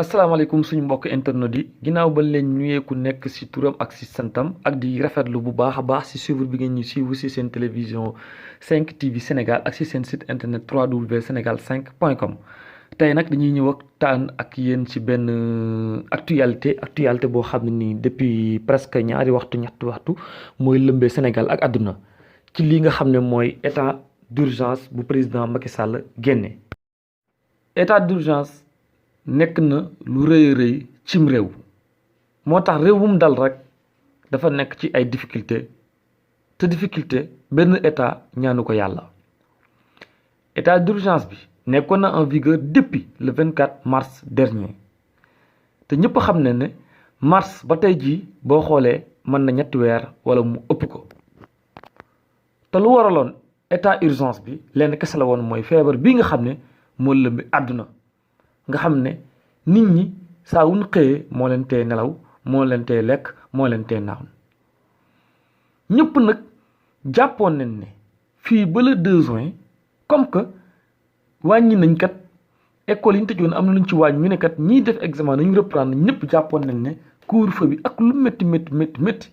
asalaamaaleykum suñu mbokk internet yi ginnaaw ba leen nuyee ku nekk ci turam ak ci santam ak di rafetlu bu baax a baax ci suivre bi ngeen ñu suivre ci seen télévision 5 TV Sénégal ak ci seen site internet www.senegal5.com tey nag dañuy ñëw waxtaan ak yéen ci benn actualité boo xam ne nii depuis presque ñaari waxtu ñetti waxtu mooy lëmbee Sénégal ak àdduna ci li nga xam ne mooy état d'urgence bu président Macky Sall génne état d'urgence nekk na lu rëy a rëy cim réew moo tax réew bu mu dal rek dafa nekk ci ay difficulté te difficulté benn état ñaanu ko yàlla état d'urgence bi nekkoon na en vigueur depuis le 24 mars dernier te ñëpp xam ne ne mars ba tey jii boo xoolee mën na ñetti weer wala mu ëpp ko te lu waraloon état urgence bi lenn kese la woon mooy feebar bii nga xam ne moo lëmbi àdduna nga xam ne nit ñi saa wuñ xëyee moo leen tee nelaw moo leen tee lekk moo leen tee naan ñëpp nag jàppoon nañ ne fii ba le 2 juin comme que wàññi nañ kat école yi ñu tëjoon am na luñ ci wàññi ñu ne kat ñiy def examen nañu reprendre ñëpp jàppoon nañ ne couvre-feu bi ak lu métti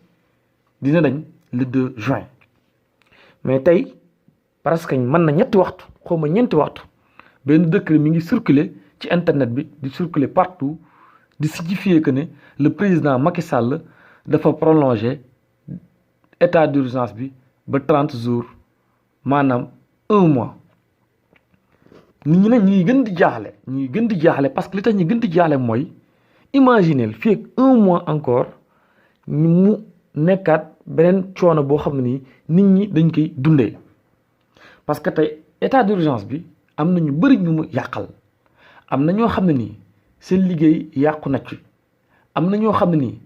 dina dañ le 2 juin mais tey parce que mën na ñetti waxtu xaw ma ñeenti waxtu benn décret mi ngi circuler ci internet bi di circuler partout di signifier que ne le président Macky Sall dafa prolonger état d'urgence bi ba 30 jours maanaam 1 mois nit ñi nag ñi ngi gën di jaaxle parce que li tax ñu gën di jaaxle mooy imaginez fii ak 1 mois encore mu nekkaat beneen coono boo xam ne nii nit ñi dañ koy dundee parce que tey état d'urgence bi am na ñu bëri ñu mu yàqal am na ñoo xam ne nii seen liggéey yàqu na ci am na ñoo xam ne nii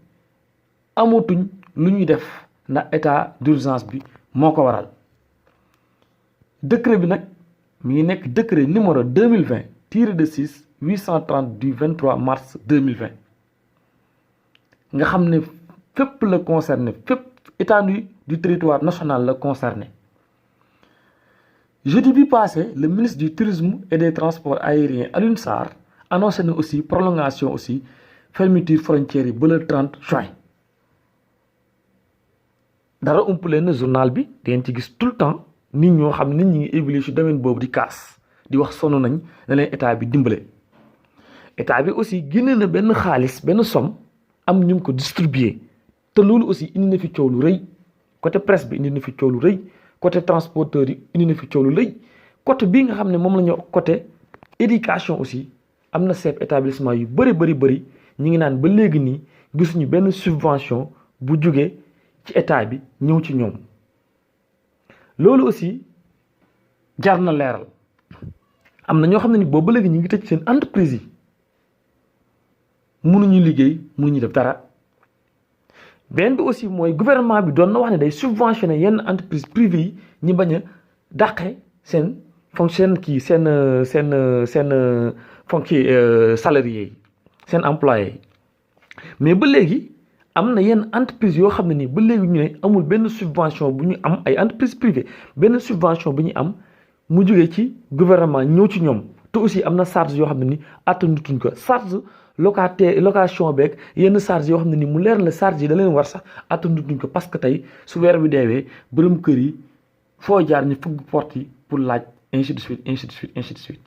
amatuñ lu ñuy def ndax état d'urgence bi moo ko waral décret bi nag mi ngi nekk décret numéro 2020-6 830 du 23 mars 2020 nga xam ne fépp la concerné fépp étendue du territoire national la concerné. Jeudi bi passé le ministre du tourisme et des transports aériens Alioune Sarr annoncé na aussi prolongation aussi fermeture frontières yi ba le 30 juin dara umpale na journal bi da ngeen ci gis tout le temps nit ñoo xam ne nit ñi ngi évolué ci domaine boobu di kaas di wax sonn nañ ne leen état bi dimbale état bi aussi génne na benn xaalis benn somme am ñu ko distribué te loolu aussi indi na fi coow lu rëy côté presse bi indi na fi coow lu rëy côté transporteur yi indi na fi coow lu lëy côté bii nga xam ne moom la ñu côté éducation aussi am na seet établissement yu bëri ñu ngi naan ba léegi nii gisuñu benn subvention bu jógee ci état bi ñëw ci ñoom loolu aussi jar na leeral am na ñoo xam ne ni boobu ba léegi ñu ngi tëj seen entreprise yi mënuñu liggéey mënuñu def dara benn bi aussi mooy gouvernement bi doon na wax ne day subventionné yenn entreprise privée yi ñi bañ a dàqe seen salariés yi seen employés yi mais ba léegi am na yenn entreprise yoo xam ne nii ba léegi ñu ne amul benn subvention bu ñu am ay entreprise privée benn subvention bu ñu am mu jógee ci gouvernement ñëw ci ñoom te aussi am na charge yoo xam ne ni attanutuñ ko charge location beeg yenn charge yoo xam ne ni mu leer la charge yi da leen war sax attanutuñ ko parce que tey su weer bi deewee borom kër yi foo jaar ñu fugg porte yi pour laaj ainsi de suite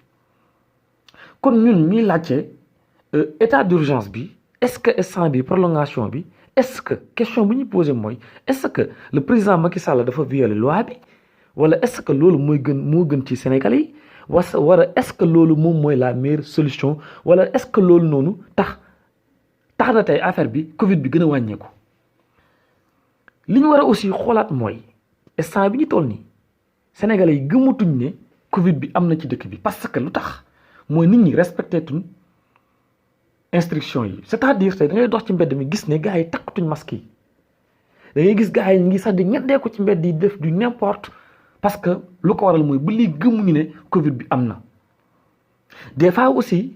kon ñun ñuy laajte état d'urgence bi est-ce que instant bi prolongation bi est-ce que question bu ñu posé mooy est-ce que le président Macky Sall dafa violer loi bi wala est-ce que loolu moo gën ci Sénégal yi wala est-ce que loolu moom mooy la meilleure solution wala est-ce que loolu noonu tax na tey affaire bi Covid bi gën a wàññeeku li ñu war a aussi xoolaat mooy instant bi ñu toll nii Sénégalais yi gëmatuñ ne Covid bi am na ci dëkk bi parce que lu tax mooy nit ñi respecté tuñ instruction yi c'est-à-dire tey da ngay dox ci mbedd mi gis ne gars yi takkatuñ masque yi da ngay gis gars yi ngi sax di ñeddee ko ci mbedd yi def du n'importe parce que lu ko waral mooy ba léegi gëmuñu ne Covid bi am na des fois aussi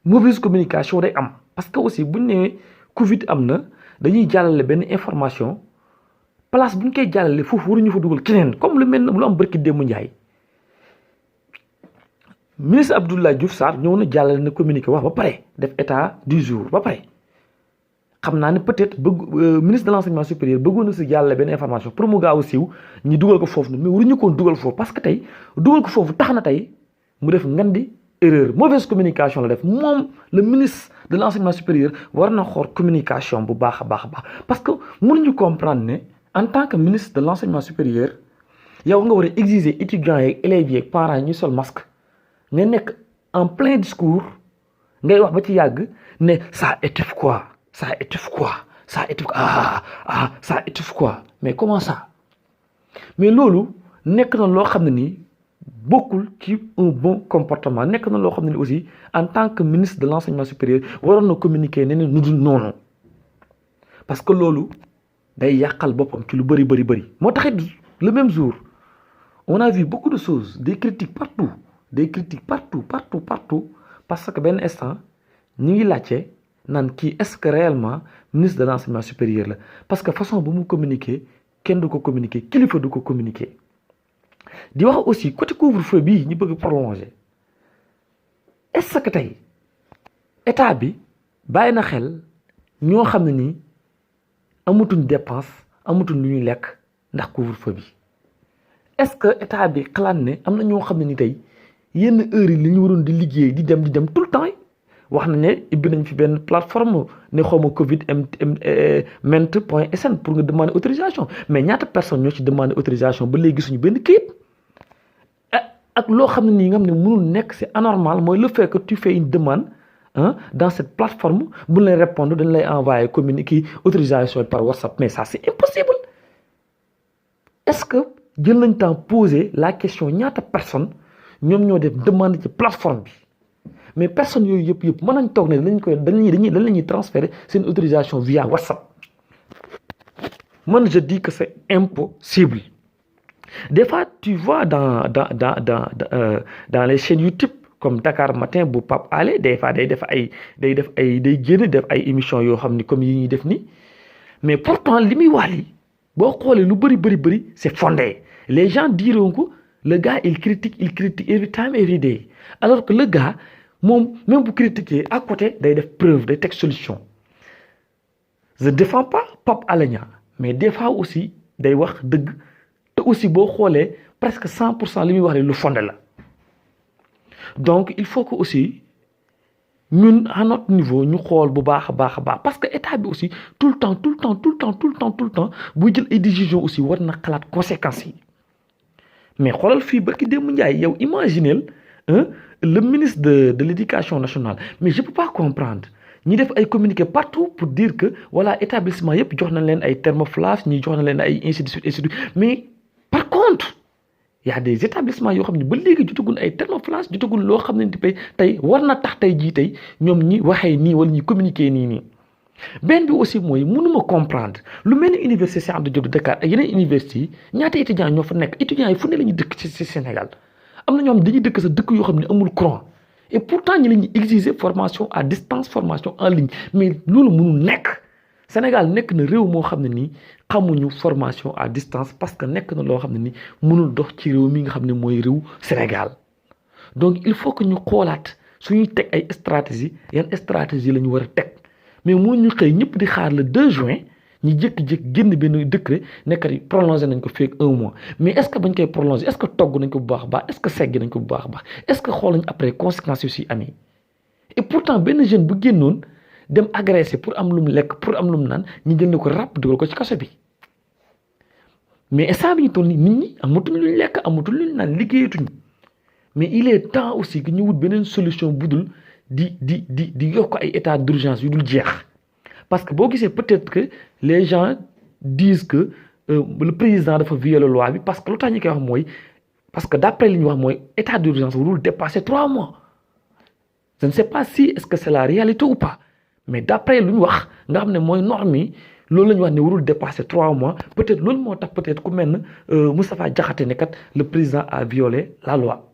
mauvaise communication day am parce que aussi buñ ne Covid am na dañuy jàllale benn information place bu ñu koy jàllale foofu waruñu fa dugal keneen comme lu mel ne lu am barki démb Njaay ministre Abdoulaye Diouf Sarr ñëw na jàllale na communiqué wax ba pare def état du jour ba pare xam naa ne peut-être ministre de l'enseignement supérieur bëggoon na si jàllale benn information pour mu gaaw a siiw ñi dugal ko foofu mais waruñu koon dugal foofu parce que tey dugal ko foofu tax na tey mu def ngandi erreur mauvaise communication la def moom le ministre de l'enseignement supérieur war na xool communication bu baax a baax parce que mënuñu comprendre ne en tant que ministre de l'enseignement supérieur yow nga war a exiger étudiants yeeg élèves yeeg parents yi ñuy sol masque nga nekk en plein discours ngay wax ba ci yàgg ne ça étouffe quoi ça étouffe quoi ça étouffe ça étouffe quoi mais comment ça mais loolu nekk na loo xam ne nii bokkul ci un bon comportement nekk na loo xam ne ni aussi en tant que ministre de l'enseignement supérieur waroon na communiquer ne nu dul noonu parce que loolu day yàqal boppam ci lu bëri moo taxit le même jour on a vu beaucoup de choses des critiques partout parce que benn instant ñu ngi laajte naan kii est-ce que réellement ministre de l'enseignement supérieur la parce que façon bu mu communiquer kenn du ko communiquer kilifa du ko communiquer di wax aussi côté couvre-feu bii ñu bëgg prolonger est-ce que tey état bi bàyyi na xel ñoo xam ne nii amatuñ dépense amatuñ lu ñuy lekk ndax couvre-feu bi est-ce que état bi xalaat ne am na ñoo xam ne ni tey yenn heures yi li ñu waroon di liggéey di dem tout le temps yi wax na ne ibbi nañ fi benn plateforme ne xawma covid ment.sn pour nga demander autorisation mais ñaata personne ñoo ci demander autorisation ba léegi gisuñu benn kayit ak loo xam ne nii nga xam ne mënul nekk c'est anormal mooy le fait que tu fais une demande dans cette plateforme bu lay répondre dañ lay envoyer communiqué autorisation par WhatsApp mais ça c'est impossible est-ce que jël nañ temps poser la question ñaata personne ñoom ñoo def demande ci plateforme bi mais personne yooyu yëpp mën nañ toog ne dañ la ñuy transférer seen autorisation via WhatsApp man je dis que c'est impossible des fois tu vois dans les chaînes YouTube comme Dakar Matin bu Pape Alé des fois day génn def ay émissions yoo xam ni comme yi ñuy def nii mais pourtant li muy wax li boo xoolee lu bëri c'est fondé les gens diront que le gars il critique every time every day alors que le gars moom même bu critiquer à côté day def preuve day teg solution je défends pas Pape Alé Niang mais des fois aussi day wax dëgg te aussi boo xoolee presque 100% li muy wax lu fondé la donc il faut que aussi ñun à notre niveau ñu xool bu baax a baax parce que état bi aussi tout le temps buy jël ay décision aussi war na xalaat conséquences yi mais xoolal fii barki démb Ndiaye yow imaginez le ministre de l'éducation nationale mais je peux pas comprendre ñi def ay communiqué partout pour dire que voilà établissement yëpp jox nañ leen ay thermoflash ñi jox na leen ay ainsi de suite mais par contre il y a des établissements yoo xam ne ba léegi jotagul ay thermoflash jotagul loo xam ne tey war na tax tey jii tey ñoom ñi waxee nii wala ñi communiqué nii benn bi aussi mooy mënuma comprendre lu mel ni université Cheikh Anta Diop de Dakar ak yeneen université yi ñaata étudiants ñoo fa nekk étudiants yi fu ne la ñuy dëkk ci Sénégal am na ñoo xam dañuy dëkk sa dëkk yoo xam ne amul courant et pourtant ñi la ñuy exiger formation à distance formation en ligne mais loolu mënul nekk Sénégal nekk na réew moo xam ne nii xamuñu formation à distance parce que nekk na loo xam ne nii mënul dox ci réew mi nga xam ne mooy réew Sénégal donc il faut que ñu xoolaat suñuy teg ay stratégie yan stratégie la ñu war a teg mais mënuñu xëy ñëpp di xaar le 2 juin ñu jékki-jékki génn benn décret nekkat yi prolongé nañ ko fii 1 mois mais est-ce que bañ koy prolongé est-ce que togg nañ ko bu baax a baax est-ce que segg nañ ko bu baax a baax est-ce que xool nañ après conséquences yu si amee et pourtant benn jeune bu génnoon dem agressé pour am lu mu lekk pour am lu mu naan ñu jël ko ràpp dugal ko ci kaso bi mais instant bi ñu toll nii nit ñi amatuñ luñ lekk amatuñ luñ naan liggéeyatuñ mais il est temps aussi que ñu wut beneen solution budul di yokk ay état d'urgence yu dul jeex parce que boo gisee peut-être que les gens disent que le président dafa violer loi bi parce que lu tax ñu koy wax mooy parce que d'après li ñu wax mooy état d'urgence warul dépasser 3 mois je ne sais pas si est-ce que c'est la réalité ou pas mais d'après lu ñu wax nga xam ne mooy norme yi loolu la ñu wax ne warul dépasser 3 mois peut-être loolu moo tax peut-être ku mel ne Moustapha Diakhaté ne kat le président a violé la loi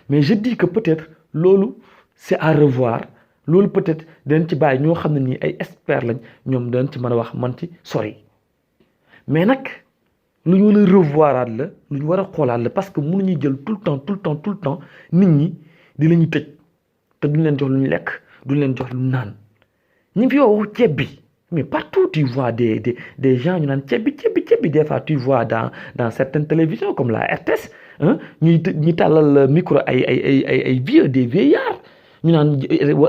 mais je dis que peut-être loolu c'est à revoir loolu peut-être dañ ci bàyyi ñoo xam ne nii ay experts lañ ñoom dañ ci mën a wax man ci sori mais nag lu ñu war a revoiraat la lu ñu war a xoolaat la parce que mënuñu jël tout le temps nit ñi di la ñu tëj te duñ leen jox lu ñu lekk duñ leen jox lu ñu naan ñu ngi fi wax ceeb bi mais partout tu vois des gens ñu naan ceeb bi des fois tu vois dans certaines télévisions comme la RTS ñuy tàllal micro ay vieux des vieillards ñu naan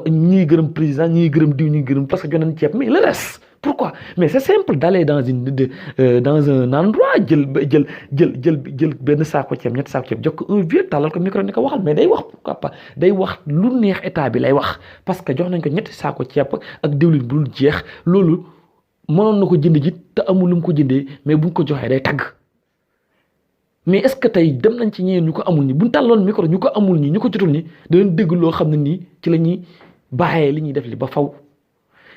ñuy gërëm président ñuy gërëm diw ñuy gërëm parce que jox nañ ceeb mais le reste pourquoi mais c'est simple d'aller dans un endroit jël benn saako ceeb ñetti saako ceeb jox ko un vieux tàllal ko micro ni ko waxal mais day wax pourquoi pas day wax lu neex état bi lay wax parce que jox nañ ko ñetti saako ceeb ak diwlin bu dul jeex loolu mënoon na ko jënd ji te amul lu mu ko jëndee mais buñ ko joxee day tagg mais est-ce que tey dem nañ ci ñeneen ñu ko amul ñi buñ tàlloon micro ñu ko amul ñi ñu ko jotul ñi danañ dégg loo xam ne nii ci la ñuy bàyyee li ñuy def li ba faw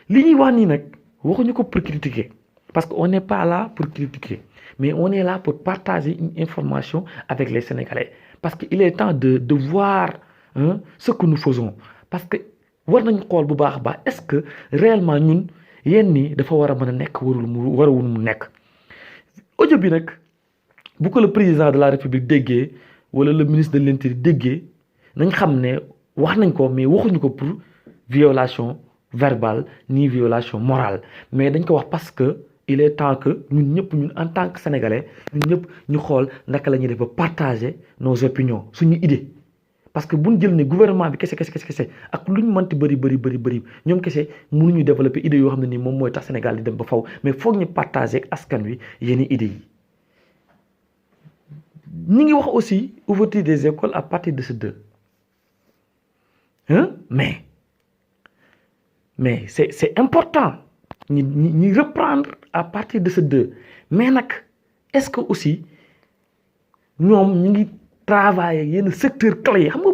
li ñuy wax nii nag waxuñu ko pour critiquer parce que on n'est pas là pour critiquer mais on est là pour partager une information avec les Sénégalais parce que il est temps de voir ce que nous faisons parce que war nañ xool bu baax a baax est-ce que réellement ñun yenn nii dafa war a mën a nekk warawul mu nekk audio bi nag bu ko le président de la République déggee wala le ministre de l'Intérieur déggee nañ xam ne wax nañ ko mais waxuñu ko pour violation verbale ni violation morale mais dañ ko wax parce que il est temps que ñun ñëpp ñun en tant que sénégalais ñun ñëpp ñu xool naka la ñuy def ba partager nos opinions suñu idée parce que buñ jël ne gouvernement bi kese ak lu ñu mënti bëri ñoom kese mënuñu développer idée yoo xam ne nii moom mooy tax Sénégal di dem ba faw mais foog ñu partager ak askan wi yenn idées yi. ñi ngi wax aussi ouverture des écoles à partir de ce 2 mais c'est important ñi reprendre à partir de ce 2 mais nag est-ce que aussi ñoom ñi ngi travailler yenn secteur clé yi xam nga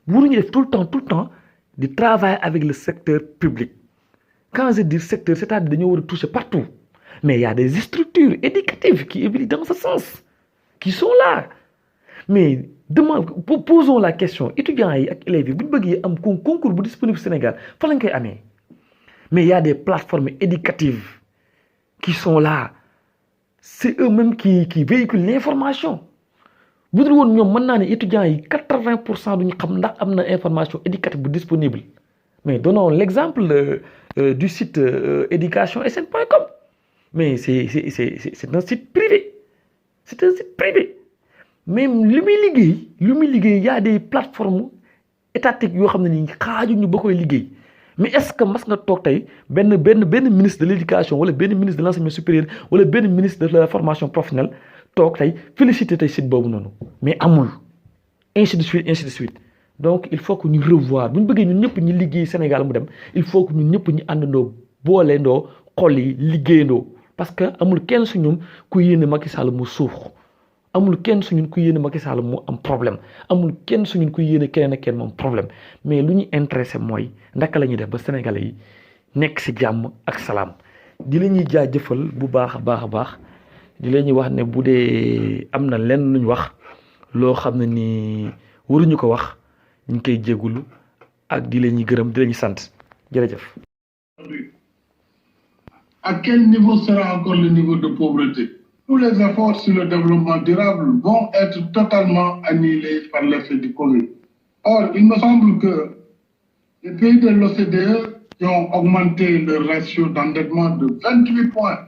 waruñu def tout le temps di travailler avec le secteur public quand je dis secteur c'est-à-dire dañoo war a toucher partout mais il y a des structures éducatives qui évoluent dans ce sens qui sont là mais posons la question étudiants yi ak élèves yi bu ñu bëggee am concours bu disponible Sénégal fa lañ koy amee mais il y a des plateformes éducatives qui sont là c'est eux-mêmes qui véhiculent l'information bu dul woon ñoom mën naa ne étudiants yi 80% duñu xam ndax am na information éducative bu disponible mais donnons l'exemple du site education-sn.com mais c'est un site privé c'est un site privé même li muy liggéey y a des plateformes étatiques yoo xam ne nii xaajuñu ba koy liggéey mais est-ce que mas nga toog tey benn ministre de l'éducation wala benn ministre de l'enseignement supérieur wala benn ministre de la formation professionnelle toog tey féliciter tey site boobu noonu mais amul ainsi de suite donc il faut que ñu revoir bu ñu bëggee ñun ñëpp ñu liggéey Sénégal mu dem il faut que ñun ñëpp ñu àndandoo booleendoo xol yi liggéeyandoo parce que amul kenn su ñoom ku yéene Macky Sall mu suux amul kenn su ñun ku yéene Macky Sall mu am problème amul kenn su ñun ku yéene keneen ak kenn mu am problème mais lu ñu intéressé mooy ndaka la ñuy def ba Sénégalais yi nekk ci jàmm ak salaam di la ñuy jaajëfal bu baax a baax di la ñuy wax ne bu dee am na lenn lu ñu wax loo xam ne ni waruñu ko wax ñu ngi koy jégalu ak di la ñuy gërëm di la ñuy sant jërëjëf. À quel niveau sera encore le niveau de pauvreté? Tous les efforts sur le développement durable vont être totalement annihilés par l'effet du Covid. Or, il me semble que les pays de l'OCDE qui ont augmenté le ratio d'endettement de 28 points,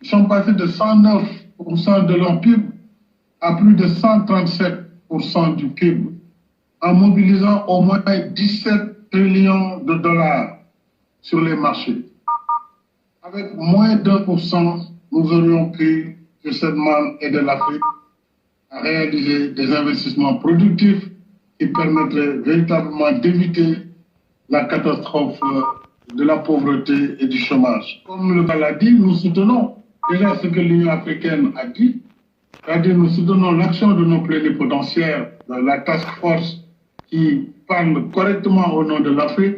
ils sont passés de 109% de leur PIB à plus de 137% du PIB, en mobilisant au moins 17 trillions de dollars sur les marchés. Avec moins d'1%, nous aurions pu certainement aider l'Afrique à réaliser des investissements productifs qui permettraient véritablement d'éviter la catastrophe de la pauvreté et du chômage. Comme le l'a dit, nous soutenons déjà ce que l'Union africaine a dit, c'est-à-dire nous soutenons l'action de nos plénipotentiaires, la task force qui parle correctement au nom de l'Afrique,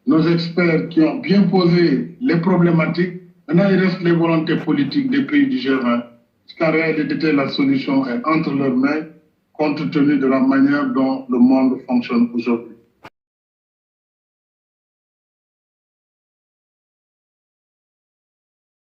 nos experts qui ont bien posé les problématiques. Maintenant, il reste les volontés politiques des pays du G20, parce qu'en réalité, la solution est entre leurs mains, compte tenu de la manière dont le monde fonctionne aujourd'hui.